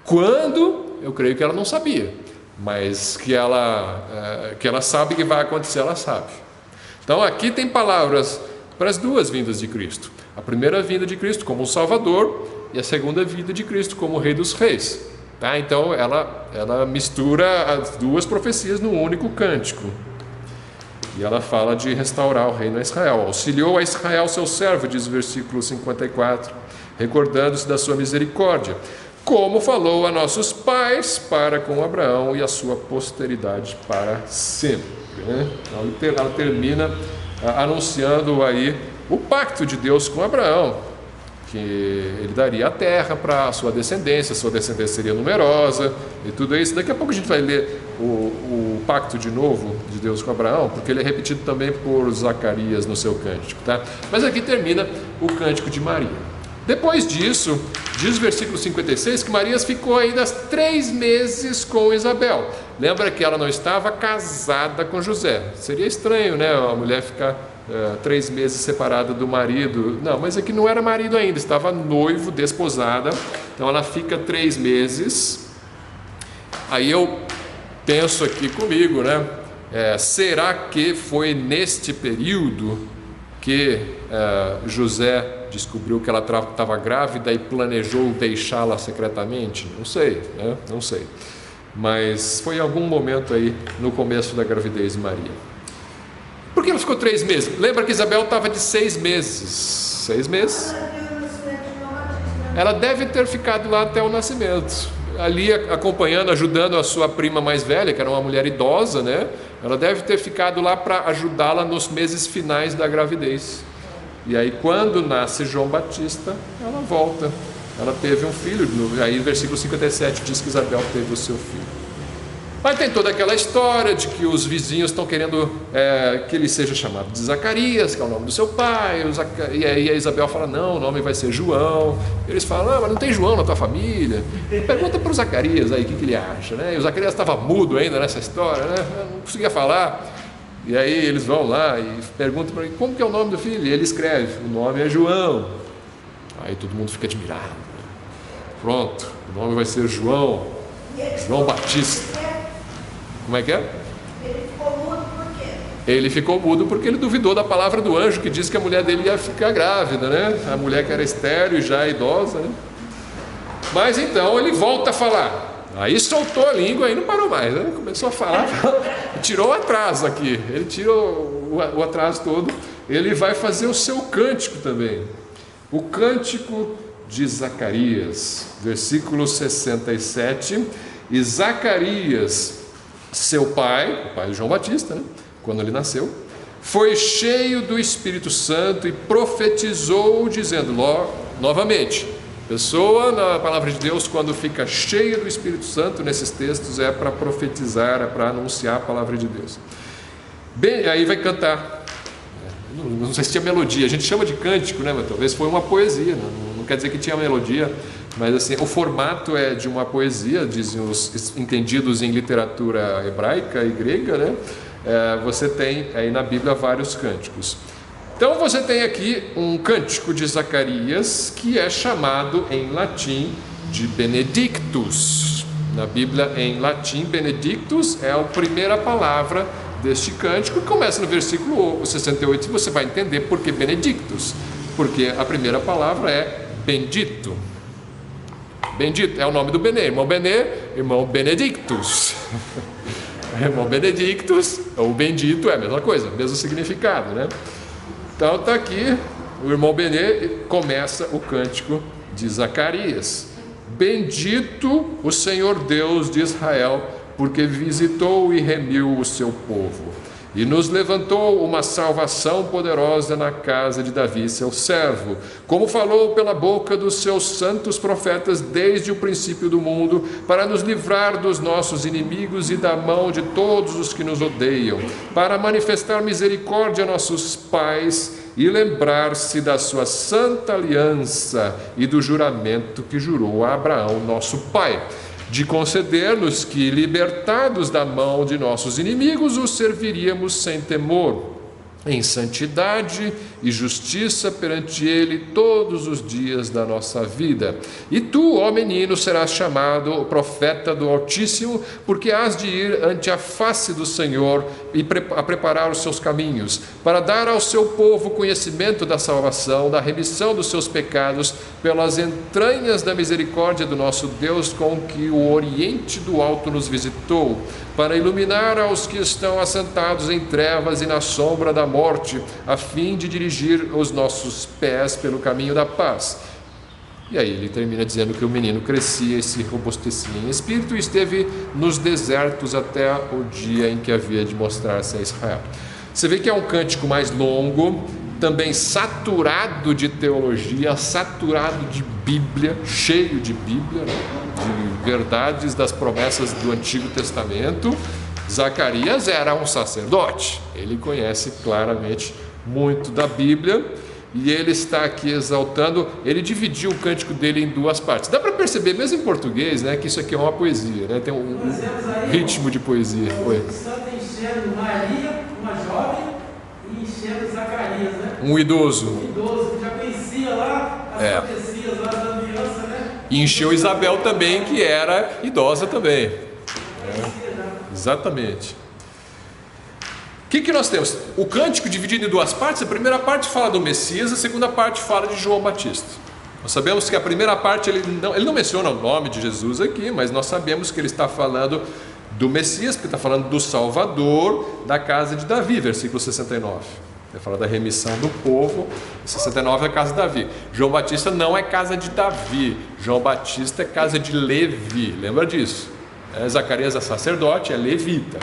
S1: Quando? Eu creio que ela não sabia, mas que ela sabe que vai acontecer, ela sabe. Então aqui tem palavras para as duas vindas de Cristo. A primeira vinda de Cristo como o Salvador e a segunda vinda de Cristo como o Rei dos Reis. Tá? Então ela mistura as duas profecias num único cântico. E ela fala de restaurar o reino a Israel. Auxiliou a Israel seu servo, diz o versículo 54, recordando-se da sua misericórdia, como falou a nossos pais para com Abraão e a sua posteridade para sempre. Né? Ela termina anunciando aí o pacto de Deus com Abraão, que ele daria a terra para a sua descendência seria numerosa e tudo isso. Daqui a pouco a gente vai ler o pacto de novo de Deus com Abraão, porque ele é repetido também por Zacarias no seu cântico, tá? Mas aqui termina o cântico de Maria. Depois disso, diz o versículo 56 que Maria ficou ainda 3 meses com Isabel. Lembra que ela não estava casada com José. Seria estranho, né, a mulher ficar 3 meses separada do marido. Não, mas aqui não era marido ainda, estava noivo, desposada. Então ela fica 3 meses. Aí eu penso aqui comigo, né? Será que foi neste período que José descobriu que ela estava grávida e planejou deixá-la secretamente? Não sei, né? Não sei. Mas foi em algum momento aí no começo da gravidez de Maria. Por que ela ficou 3 meses? Lembra que Isabel estava de 6 meses. 6 meses? Ela deve ter ficado lá até o nascimento, ali acompanhando, ajudando a sua prima mais velha, que era uma mulher idosa, né? Ela deve ter ficado lá para ajudá-la nos meses finais da gravidez. E aí quando nasce João Batista, ela volta. Ela teve um filho, aí no versículo 57 diz que Isabel teve o seu filho. Mas tem toda aquela história de que os vizinhos estão querendo que ele seja chamado de Zacarias, que é o nome do seu pai, e aí a Isabel fala, não, o nome vai ser João. Eles falam, mas não tem João na tua família. Pergunta para o Zacarias aí o que ele acha, né? E o Zacarias estava mudo ainda nessa história, né? Não conseguia falar. E aí eles vão lá e perguntam para ele, como que é o nome do filho? E ele escreve, o nome é João. Aí todo mundo fica admirado. Pronto, o nome vai ser João Batista. Como é que é?
S4: Ele ficou mudo por quê?
S1: Ele ficou mudo porque ele duvidou da palavra do anjo que disse que a mulher dele ia ficar grávida, né? A mulher que era estéril, já idosa, né? Mas então ele volta a falar. Aí soltou a língua e não parou mais, né? Começou a falar, tirou o atraso aqui. Ele tirou o atraso todo. Ele vai fazer o seu cântico também. O cântico de Zacarias, versículo 67. E Zacarias, seu pai, o pai de João Batista, né? Quando ele nasceu, foi cheio do Espírito Santo e profetizou, dizendo, novamente, pessoa na palavra de Deus, quando fica cheia do Espírito Santo, nesses textos, é para profetizar, é para anunciar a palavra de Deus. Bem, aí vai cantar, não sei se tinha melodia, a gente chama de cântico, né? Mas talvez foi uma poesia, não quer dizer que tinha melodia, mas assim, o formato é de uma poesia, dizem os entendidos em literatura hebraica e grega, né? Você tem aí na Bíblia vários cânticos. Então você tem aqui um cântico de Zacarias que é chamado em latim de Benedictus. Na Bíblia em latim, Benedictus é a primeira palavra deste cântico, que começa no versículo 68 e você vai entender por que Benedictus, porque a primeira palavra é bendito. Bendito é o nome do Benê, irmão Benê, irmão Benedictus. Irmão Benedictus, ou bendito é a mesma coisa, mesmo significado, né? Então está aqui, o irmão Benê começa o cântico de Zacarias. Bendito o Senhor Deus de Israel, porque visitou e remiu o seu povo, e nos levantou uma salvação poderosa na casa de Davi, seu servo, como falou pela boca dos seus santos profetas desde o princípio do mundo, para nos livrar dos nossos inimigos e da mão de todos os que nos odeiam, para manifestar misericórdia a nossos pais e lembrar-se da sua santa aliança e do juramento que jurou a Abraão, nosso pai, de conceder-nos que, libertados da mão de nossos inimigos, os serviríamos sem temor, em santidade e justiça perante Ele todos os dias da nossa vida. E tu, ó menino, serás chamado o profeta do Altíssimo, porque hás de ir ante a face do Senhor e a preparar os seus caminhos, para dar ao seu povo conhecimento da salvação, da remissão dos seus pecados, pelas entranhas da misericórdia do nosso Deus, com que o oriente do alto nos visitou, para iluminar aos que estão assentados em trevas e na sombra da morte, a fim de dirigir os nossos pés pelo caminho da paz. E aí ele termina dizendo que o menino crescia e se robustecia em espírito e esteve nos desertos até o dia em que havia de mostrar-se a Israel. Você vê que é um cântico mais longo, também saturado de teologia, saturado de Bíblia, cheio de Bíblia, né? De verdades das promessas do Antigo Testamento. Zacarias era um sacerdote, ele conhece claramente muito da Bíblia, e ele está aqui exaltando. Ele dividiu o cântico dele em duas partes. Dá para perceber, mesmo em português, né, que isso aqui é uma poesia, né? Tem um ritmo de poesia.
S2: O santo enchendo Maria, uma jovem, e enchendo Zacarias, né?
S1: Um idoso.
S2: Um idoso que já conhecia lá as profecias lá da aliança, né?
S1: E encheu Isabel também, que era idosa também. Exatamente. O que nós temos? O cântico dividido em duas partes. A primeira parte fala do Messias, a segunda parte fala de João Batista. Nós sabemos que a primeira parte ele não menciona o nome de Jesus aqui, mas nós sabemos que ele está falando do Messias, porque está falando do Salvador da casa de Davi, versículo 69. Ele fala da remissão do povo. 69 é a casa de Davi. João Batista não é casa de Davi, João Batista é casa de Levi, lembra disso? Zacarias é sacerdote, é levita.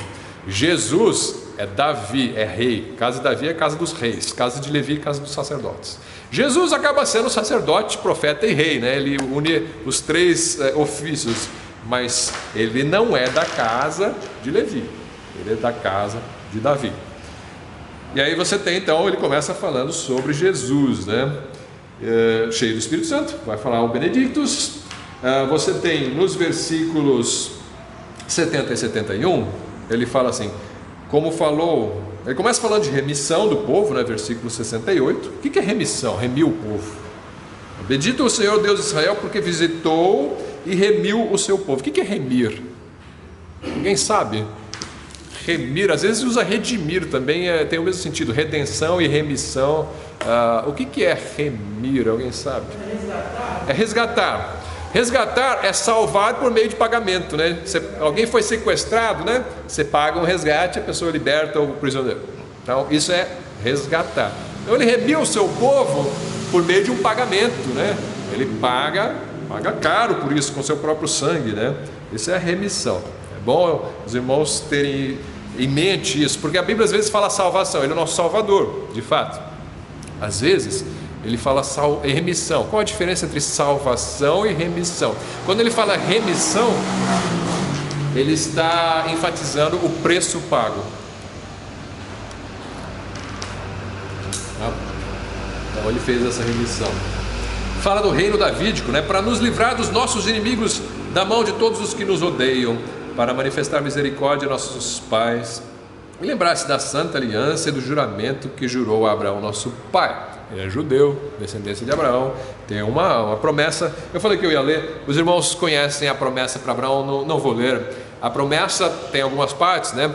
S1: Jesus é Davi, é rei. Casa de Davi é casa dos reis, casa de Levi, casa dos sacerdotes. Jesus acaba sendo sacerdote, profeta e rei, né? Ele une os três ofícios, mas ele não é da casa de Levi, ele é da casa de Davi. E aí você tem, então, ele começa falando sobre Jesus, né? Cheio do Espírito Santo, vai falar o Benedictus. Você tem nos versículos 70 e 71, ele fala assim, como falou, ele começa falando de remissão do povo, né, versículo 68. O que é remissão? Remir o povo. Bendito o Senhor Deus de Israel, porque visitou e remiu o seu povo. O que é remir? Ninguém sabe? Remir, às vezes usa redimir também, tem o mesmo sentido, redenção e remissão. O que é remir? Alguém sabe? É resgatar. Resgatar é salvar por meio de pagamento, né? Alguém foi sequestrado, né? Você paga um resgate, a pessoa liberta o prisioneiro. Então isso é resgatar. Então ele remiu o seu povo por meio de um pagamento, né? Ele paga caro por isso, com seu próprio sangue, né? Isso é a remissão. É bom os irmãos terem em mente isso, porque a Bíblia às vezes fala salvação, ele é o nosso salvador, de fato. Às vezes ele fala remissão. Qual a diferença entre salvação e remissão? Quando ele fala remissão, ele está enfatizando o preço pago. Então ele fez essa remissão. Fala do reino davídico, né? Para nos livrar dos nossos inimigos, da mão de todos os que nos odeiam, para manifestar misericórdia a nossos pais, e lembrar-se da santa aliança e do juramento que jurou a Abraão, nosso pai. Ele é judeu, descendência de Abraão, tem uma promessa. Eu falei que eu ia ler, os irmãos conhecem a promessa para Abraão, não vou ler. A promessa tem algumas partes, né?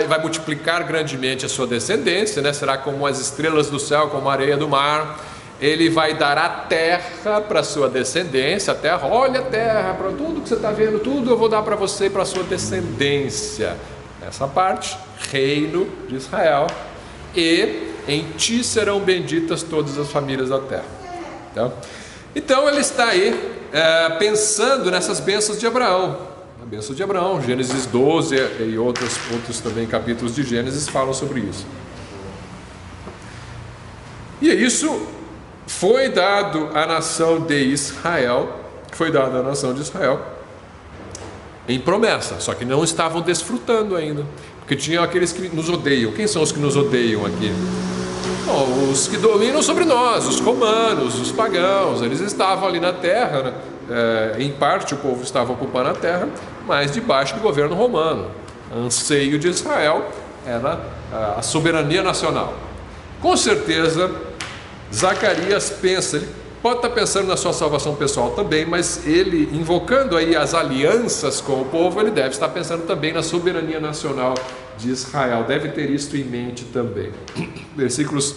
S1: Vai multiplicar grandemente a sua descendência, né? Será como as estrelas do céu, como a areia do mar. Ele vai dar a terra para a sua descendência, a terra, olha a terra, para tudo que você está vendo, tudo eu vou dar para você e para a sua descendência. Essa parte, reino de Israel. E em ti serão benditas todas as famílias da terra. Então ele está aí pensando nessas bênçãos de Abraão. A bênção de Abraão, Gênesis 12 e outros também capítulos de Gênesis falam sobre isso. E isso foi dado à nação de Israel, em promessa, só que não estavam desfrutando ainda. Porque tinha aqueles que nos odeiam. Quem são os que nos odeiam aqui? Bom, os que dominam sobre nós, os romanos, os pagãos. Eles estavam ali na terra, né? Em parte o povo estava ocupando a terra, mas debaixo do governo romano. O anseio de Israel era a soberania nacional. Com certeza, Zacarias pensa, ele pode estar pensando na sua salvação pessoal também, mas ele, invocando aí as alianças com o povo, ele deve estar pensando também na soberania nacional de Israel, deve ter isso em mente também. Versículos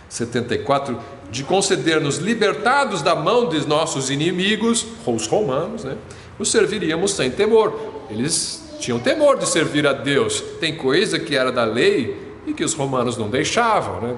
S1: 74, de conceder-nos libertados da mão dos nossos inimigos, os romanos, né? Os serviríamos sem temor. Eles tinham temor de servir a Deus. Tem coisa que era da lei e que os romanos não deixavam, né?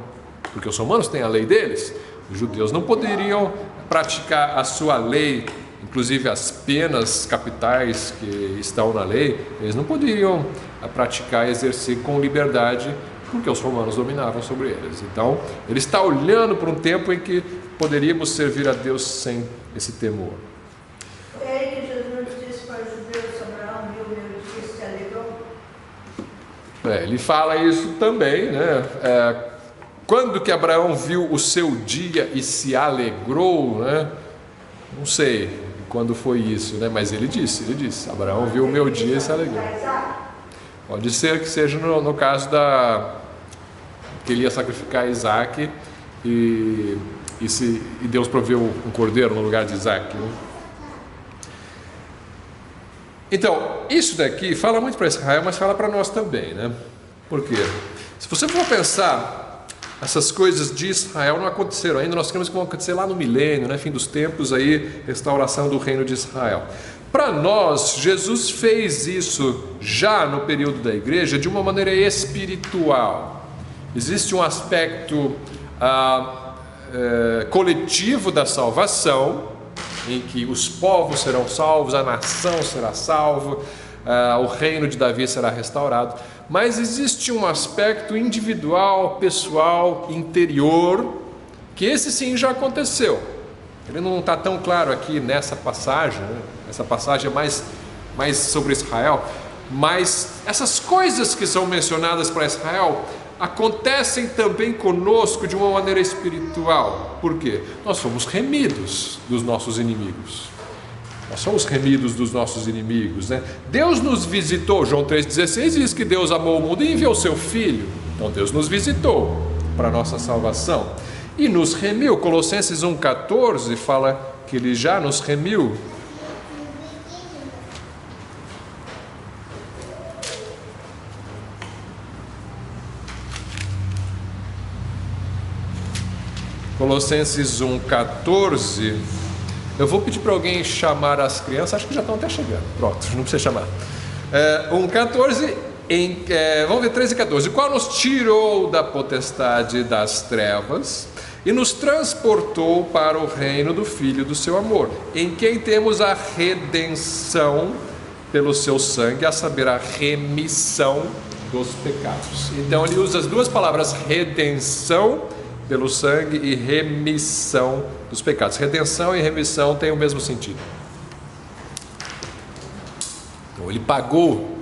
S1: Porque os romanos têm a lei deles. Os judeus não poderiam praticar a sua lei inclusive as penas capitais que estão na lei, eles não poderiam praticar e exercer com liberdade, porque os romanos dominavam sobre eles. Então, ele está olhando para um tempo em que poderíamos servir a Deus sem esse temor.
S4: Foi aí que Jesus disse para os judeus: Abraão viu meu dia e se alegrou.
S1: Ele fala isso também, né? Quando que Abraão viu o seu dia e se alegrou, né? Não sei quando foi isso, né? Mas ele disse, Abraão viu o meu dia e se alegrou. Pode ser que seja no caso que ele ia sacrificar Isaac e Deus proveu um cordeiro no lugar de Isaac, né? Então, isso daqui fala muito para Israel, mas fala para nós também, né? Por quê? Se você for pensar, essas coisas de Israel não aconteceram ainda, nós queremos que vão acontecer lá no milênio, né? Fim dos tempos, aí, restauração do reino de Israel. Para nós, Jesus fez isso já no período da igreja de uma maneira espiritual. Existe um aspecto coletivo da salvação, em que os povos serão salvos, a nação será salva, o reino de Davi será restaurado. Mas existe um aspecto individual, pessoal, interior, que esse sim já aconteceu. Ele não está tão claro aqui nessa passagem, né? Essa passagem é mais sobre Israel, mas essas coisas que são mencionadas para Israel acontecem também conosco de uma maneira espiritual. Por quê? Nós somos remidos dos nossos inimigos. Nós somos remidos dos nossos inimigos, né? Deus nos visitou. João 3,16 diz que Deus amou o mundo e enviou o seu Filho. Então Deus nos visitou para a nossa salvação e nos remiu. Colossenses 1,14 fala que Ele já nos remiu. Colossenses 1,14. Eu vou pedir para alguém chamar as crianças, acho que já estão até chegando. Pronto, não precisa chamar. 1,14, vamos ver 13 e 14. O qual nos tirou da potestade das trevas e nos transportou para o reino do Filho do seu amor, em quem temos a redenção pelo seu sangue, a saber, a remissão dos pecados. Então ele usa as duas palavras redenção pelo sangue e remissão dos pecados. Redenção e remissão têm o mesmo sentido. Então, Ele pagou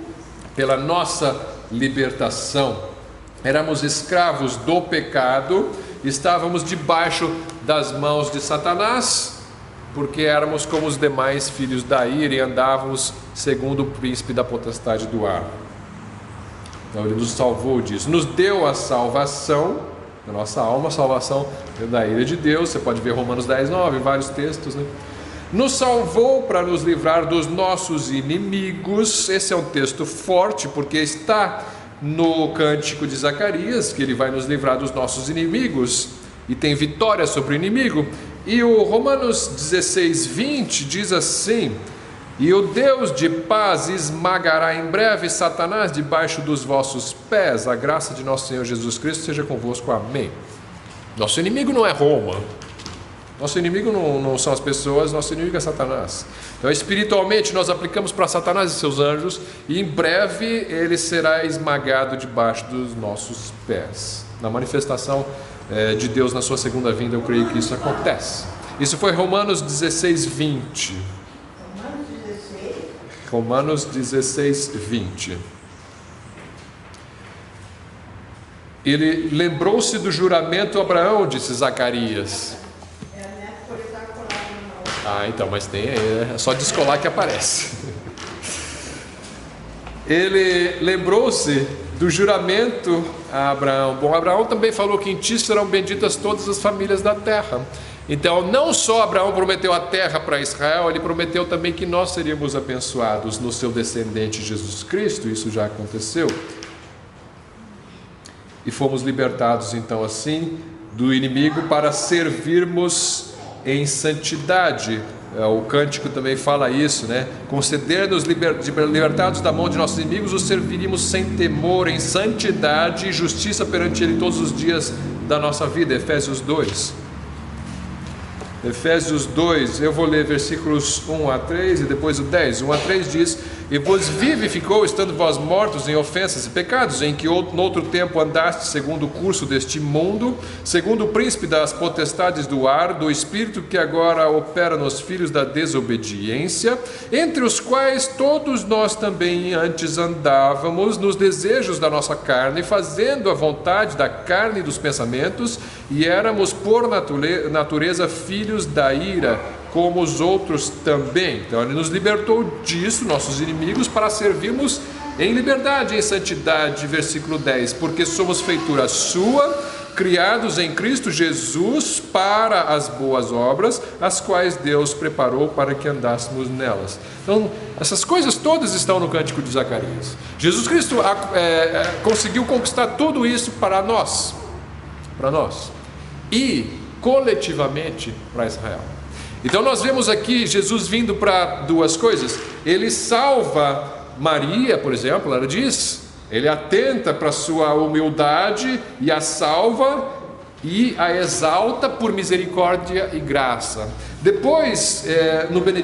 S1: pela nossa libertação. Éramos escravos do pecado, estávamos debaixo das mãos de Satanás, porque éramos como os demais filhos da ira e andávamos segundo o príncipe da potestade do ar. Então Ele nos salvou disso, nos deu a salvação da nossa alma, a salvação da ira de Deus. Você pode ver Romanos 10:9, vários textos, né? Nos salvou para nos livrar dos nossos inimigos. Esse é um texto forte, porque está no cântico de Zacarias, que Ele vai nos livrar dos nossos inimigos, e tem vitória sobre o inimigo. E o Romanos 16:20 diz assim: e o Deus de paz esmagará em breve Satanás debaixo dos vossos pés. A graça de nosso Senhor Jesus Cristo seja convosco. Amém. Nosso inimigo não é Roma. Nosso inimigo não são as pessoas, nosso inimigo é Satanás. Então, espiritualmente, nós aplicamos para Satanás e seus anjos, e em breve ele será esmagado debaixo dos nossos pés. Na manifestação de Deus na sua segunda vinda, eu creio que isso acontece. Isso foi Romanos 16:20. Romanos 16:20. Ele lembrou-se do juramento a Abraão, disse Zacarias. Então, mas tem aí, é só descolar que aparece. Ele lembrou-se do juramento a Abraão. Bom, Abraão também falou que em ti serão benditas todas as famílias da terra. Então, não só Abraão prometeu a terra para Israel, ele prometeu também que nós seríamos abençoados no seu descendente Jesus Cristo. Isso já aconteceu. E fomos libertados, então, assim, do inimigo para servirmos em santidade. O cântico também fala isso, né? Conceder-nos libertados da mão de nossos inimigos, os serviríamos sem temor, em santidade e justiça perante Ele todos os dias da nossa vida. Efésios 2. Efésios 2, eu vou ler versículos 1 a 3 e depois o 10. 1 a 3 diz: E vos vivificou, estando vós mortos em ofensas e pecados, em que no outro tempo andaste segundo o curso deste mundo, segundo o príncipe das potestades do ar, do espírito que agora opera nos filhos da desobediência, entre os quais todos nós também antes andávamos nos desejos da nossa carne, fazendo a vontade da carne e dos pensamentos, e éramos por natureza filhos da ira, como os outros também. Então ele nos libertou disso, nossos inimigos, para servirmos em liberdade e em santidade. Versículo 10: porque somos feitura sua, criados em Cristo Jesus para as boas obras, as quais Deus preparou para que andássemos nelas. Então essas coisas todas estão no Cântico de Zacarias. Jesus Cristo conseguiu conquistar tudo isso para nós e coletivamente para Israel. Então nós vemos aqui Jesus vindo para duas coisas. Ele salva Maria, por exemplo, ela diz, ele atenta para a sua humildade e a salva e a exalta por misericórdia e graça. Depois,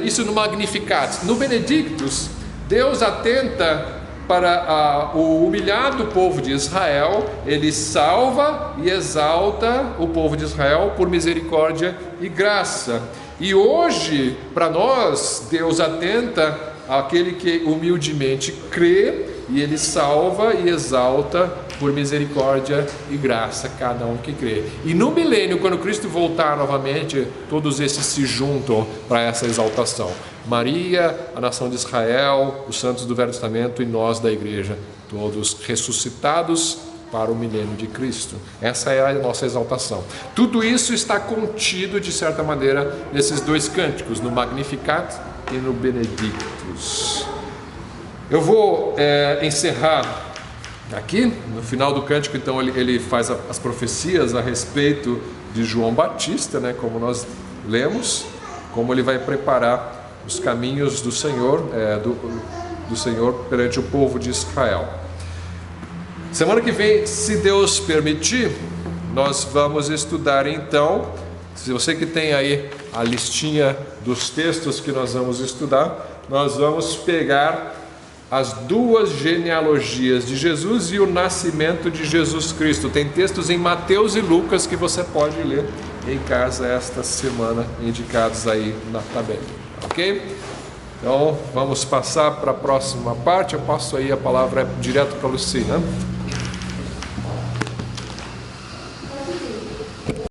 S1: isso no Magnificat, no Benedictus, Deus atenta para o humilhado povo de Israel, ele salva e exalta o povo de Israel por misericórdia e graça. E hoje, para nós, Deus atenta àquele que humildemente crê, e ele salva e exalta por misericórdia e graça cada um que crê. E no milênio, quando Cristo voltar novamente, todos esses se juntam para essa exaltação. Maria, a nação de Israel, os santos do Velho Testamento e nós da igreja, todos ressuscitados para o milênio de Cristo. Essa é a nossa exaltação. Tudo isso está contido, de certa maneira, nesses dois cânticos, no Magnificat e no Benedictus. Eu vou encerrar aqui, no final do cântico. Então ele faz as profecias a respeito de João Batista, né, como nós lemos, como ele vai preparar os caminhos do Senhor, do Senhor perante o povo de Israel. Semana que vem, se Deus permitir, nós vamos estudar então, se você que tem aí a listinha dos textos que nós vamos estudar, nós vamos pegar as duas genealogias de Jesus e o nascimento de Jesus Cristo. Tem textos em Mateus e Lucas que você pode ler em casa esta semana, indicados aí na tabela, ok? Então vamos passar para a próxima parte. Eu passo aí a palavra direto para a Lucina.